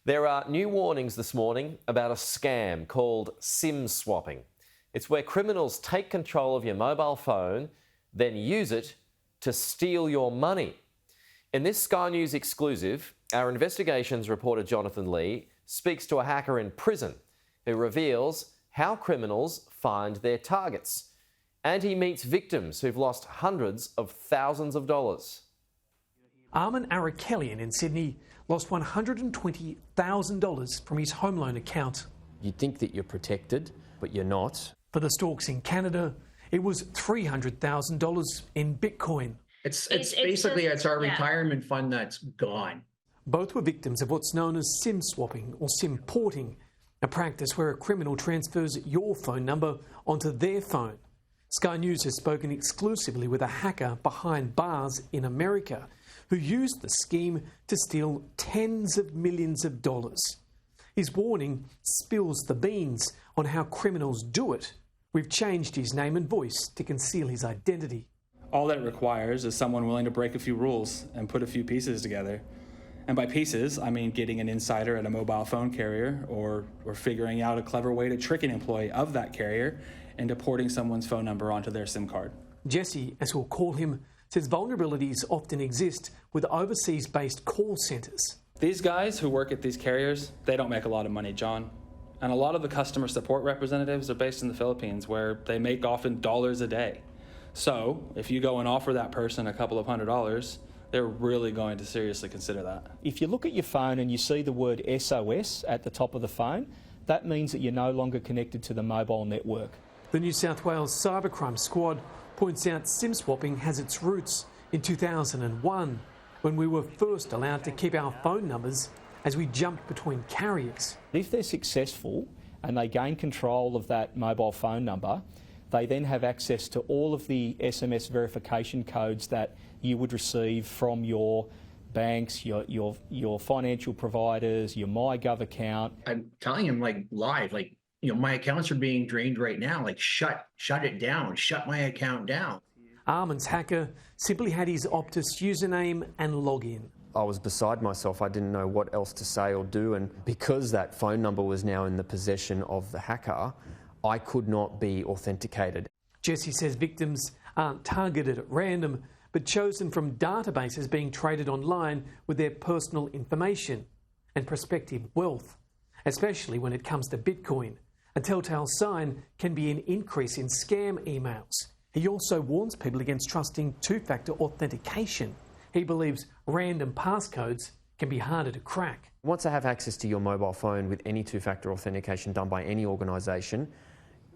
There are new warnings this morning about a scam called SIM swapping. It's where criminals take control of your mobile phone, then use it to steal your money. In this Sky News exclusive, our investigations reporter Jonathan Lea speaks to a hacker in prison who reveals how criminals find their targets. And he meets victims who've lost hundreds of thousands of dollars. Armin Arakelian in Sydney lost $120,000 from his home loan account. You think that you're protected, but you're not. For the stalks in Canada, it was $300,000 in Bitcoin. It's basically our retirement fund that's gone. Both were victims of what's known as SIM swapping or SIM porting, a practice where a criminal transfers your phone number onto their phone. Sky News has spoken exclusively with a hacker behind bars in America who used the scheme to steal tens of millions of dollars. His warning spills the beans on how criminals do it. We've changed his name and voice to conceal his identity. All that requires is someone willing to break a few rules and put a few pieces together. And by pieces, I mean getting an insider at a mobile phone carrier or figuring out a clever way to trick an employee of that carrier into porting someone's phone number onto their SIM card. Jesse, as we'll call him, says vulnerabilities often exist with overseas-based call centres. These guys who work at these carriers, they don't make a lot of money, John. And a lot of the customer support representatives are based in the Philippines, where they make often dollars a day. So if you go and offer that person a couple of $100, they're really going to seriously consider that. If you look at your phone and you see the word SOS at the top of the phone, that means that you're no longer connected to the mobile network. The New South Wales Cybercrime Squad points out SIM swapping has its roots in 2001, when we were first allowed to keep our phone numbers as we jumped between carriers. If they're successful and they gain control of that mobile phone number, they then have access to all of the SMS verification codes that you would receive from your banks, your financial providers, your MyGov account. I'm telling him live, my accounts are being drained right now. Shut it down. Shut my account down. Armin's hacker simply had his Optus username and login. I was beside myself. I didn't know what else to say or do, and because that phone number was now in the possession of the hacker, I could not be authenticated. Jesse says victims aren't targeted at random, but chosen from databases being traded online with their personal information and prospective wealth, especially when it comes to Bitcoin. A telltale sign can be an increase in scam emails. He also warns people against trusting two-factor authentication. He believes random passcodes can be harder to crack. Once I have access to your mobile phone with any two-factor authentication done by any organisation,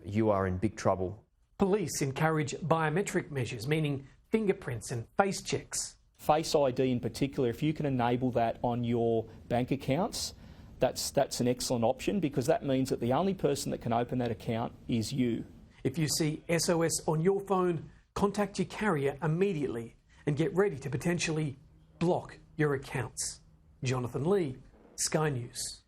you are in big trouble. Police encourage biometric measures, meaning fingerprints and face checks. Face ID in particular, if you can enable that on your bank accounts, that's an excellent option, because that means that the only person that can open that account is you. If you see SOS on your phone, contact your carrier immediately and get ready to potentially block your accounts. Jonathan Lea, Sky News.